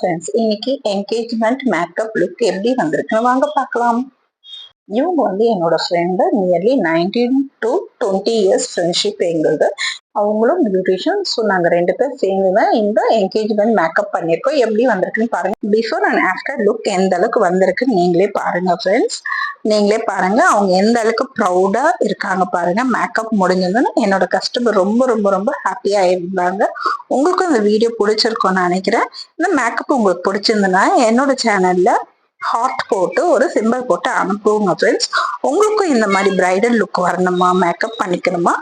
Friends, இன்னைக்கு engagement makeup look எப்படி வந்திருக்குன்னு வாங்க பார்க்கலாம். இவங்க என்னோட friend. Nearly 19 to 20 years friendship எங்களுது. அவங்களும் பியூட்டிஷியன். ஸோ நாங்கள் 2 பேர் சேர்ந்து தான் இந்த என்கேஜ்மெண்ட் மேக்கப் பண்ணியிருக்கோம். எப்படி வந்திருக்குன்னு பாருங்க. பிஃபோர் அண்ட் ஆஃப்டர் லுக் எந்த அளவுக்கு வந்திருக்குன்னு நீங்களே பாருங்க ஃப்ரெண்ட்ஸ். நீங்களே பாருங்க அவங்க எந்த அளவுக்கு ப்ரௌடா இருக்காங்க பாருங்க. மேக்கப் முடிஞ்சதுன்னு என்னோட கஸ்டமர் ரொம்ப ரொம்ப ரொம்ப ஹாப்பியா இருந்தாங்க. உங்களுக்கும் இந்த வீடியோ பிடிச்சிருக்கும்னு நினைக்கிறேன். இந்த மேக்கப் உங்களுக்கு பிடிச்சிருந்ததுன்னா என்னோட சேனல்ல ஹார்ட் போட்டு ஒரு சிம்பிள் போட்டு அனுப்புவோங்க ஃப்ரெண்ட்ஸ். உங்களுக்கும் இந்த மாதிரி பிரைடல் லுக் வரணுமா, மேக்கப் பண்ணிக்கணுமா,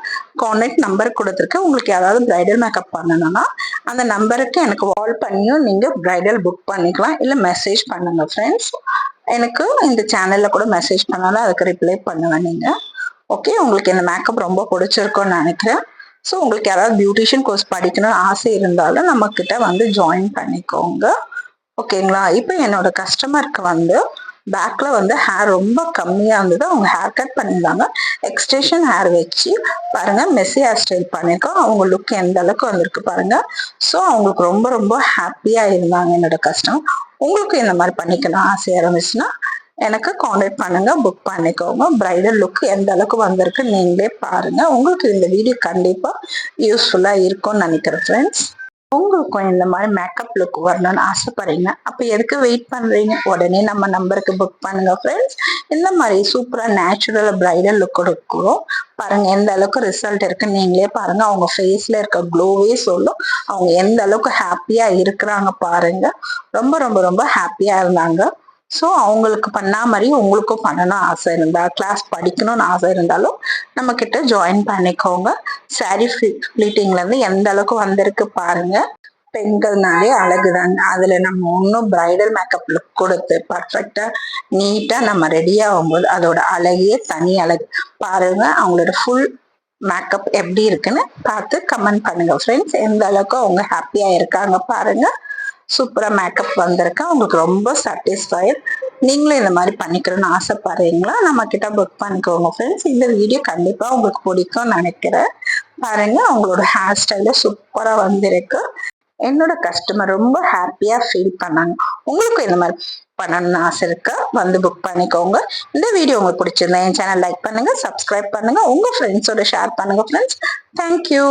கான்டாக்ட் நம்பர் கொடுத்துருக்கேன். உங்களுக்கு யாராவது பிரைடல் மேக்கப் பண்ணணும்னா அந்த நம்பருக்கு எனக்கு கால் பண்ணியும் நீங்க பிரைடல் புக் பண்ணிக்கலாம். இல்லை மெசேஜ் பண்ணுங்க ஃப்ரெண்ட்ஸ். எனக்கு இந்த சேனல்ல கூட மெசேஜ் பண்ணாலும் அதுக்கு ரிப்ளை பண்ணுவேன் நீங்க. ஓகே, உங்களுக்கு இந்த மேக்கப் ரொம்ப பிடிச்சிருக்கும்னு நினைக்கிறேன். ஸோ உங்களுக்கு யாராவது பியூட்டிஷியன் கோர்ஸ் படிக்கணும்னு ஆசை இருந்தாலும் நம்ம கிட்ட ஜாயின் பண்ணிக்கோங்க. ஓகேங்களா. இப்போ என்னோட கஸ்டமருக்கு பேக்ல ஹேர் ரொம்ப கம்மியா இருந்தது. அவங்க ஹேர் கட் பண்ணியிருந்தாங்க. எக்ஸ்டென்ஷன் ஹேர் வச்சு பாருங்க, மெஸ்ஸி ஹேர் ஸ்டைல் பண்ணியிருக்கோம். அவங்க லுக் எந்த அளவுக்கு வந்திருக்கு பாருங்க. ஸோ அவங்களுக்கு ரொம்ப ரொம்ப ஹாப்பியா இருந்தாங்க என்னோட கஸ்டமர். உங்களுக்கு இந்த மாதிரி பண்ணிக்கணும் ஆசையா இருந்துச்சுன்னா எனக்கு கான்டாக்ட் பண்ணுங்க, புக் பண்ணிக்கோங்க. பிரைடல் லுக் எந்த அளவுக்கு வந்திருக்கு நீங்களே பாருங்க. உங்களுக்கு இந்த வீடியோ கண்டிப்பா யூஸ்ஃபுல்லா இருக்கும்னு நினைக்கிறேன் ஃப்ரெண்ட்ஸ். உங்களுக்கும் இந்த மாதிரி மேக்கப் லுக் வரணும்னு ஆசைப்படுறீங்க, அப்ப எதுக்கு வெயிட் பண்றீங்க? உடனே நம்ம நம்பருக்கு புக் பண்ணுங்க ஃப்ரெண்ட்ஸ். இந்த மாதிரி சூப்பரா நேச்சுரல் பிரைடல் லுக் கொடுக்கும் பாருங்க. எந்த அளவுக்கு ரிசல்ட் இருக்குன்னு நீங்களே பாருங்க. அவங்க ஃபேஸ்ல இருக்க க்ளோவே சொல்லும் அவங்க எந்த அளவுக்கு ஹாப்பியா இருக்கிறாங்க பாருங்க. ரொம்ப ரொம்ப ரொம்ப ஹாப்பியா இருந்தாங்க. ஸோ அவங்களுக்கு பண்ணா மாதிரி உங்களுக்கும் பண்ணணும் ஆசை இருந்தா, கிளாஸ் படிக்கணும்னு ஆசை இருந்தாலும் நம்ம கிட்ட ஜாயின் பண்ணிக்கோங்க. சாரி ஃபிளிட்டிங்ல இருந்து எந்த அளவுக்கு வந்திருக்கு பாருங்க. பெண்கள்னாலே அழகுதாங்க. அதுல நம்ம ஒன்றும் பிரைடல் மேக்கப் லுக் கொடுத்து பர்ஃபெக்டா நீட்டா நம்ம ரெடி ஆகும்போது அதோட அழகே தனி அழகு பாருங்க. அவங்களோட ஃபுல் மேக்கப் எப்படி இருக்குன்னு பார்த்து கமெண்ட் பண்ணுங்க ஃப்ரெண்ட்ஸ். எந்த அளவுக்கு அவங்க ஹாப்பியா இருக்காங்க பாருங்க. சூப்பரா மேக்கப் வந்திருக்கு. உங்களுக்கு ரொம்ப சாட்டிஸ்ஃபைட். நீங்களும் இந்த மாதிரி பண்ணிக்கணும்னு ஆசைப்படுறீங்களா? நம்ம கிட்ட புக் பண்ணிக்கோங்க ஃப்ரெண்ட்ஸ். இந்த வீடியோ கண்டிப்பா உங்களுக்கு பிடிக்கும்னு நினைக்கிறேன். பாருங்க, அவங்களோட ஹேர் ஸ்டைல சூப்பரா வந்திருக்கு. என்னோட கஸ்டமர் ரொம்ப ஹாப்பியா ஃபீல் பண்ணாங்க. உங்களுக்கும் இந்த மாதிரி பண்ணணும்னு ஆசை இருக்கா? புக் பண்ணிக்கோங்க. இந்த வீடியோ உங்களுக்கு பிடிச்சிருந்தா என் சேனல் லைக் பண்ணுங்க, சப்ஸ்கிரைப் பண்ணுங்க, உங்க ஃப்ரெண்ட்ஸோட ஷேர் பண்ணுங்க ஃப்ரெண்ட்ஸ். தேங்க்யூ.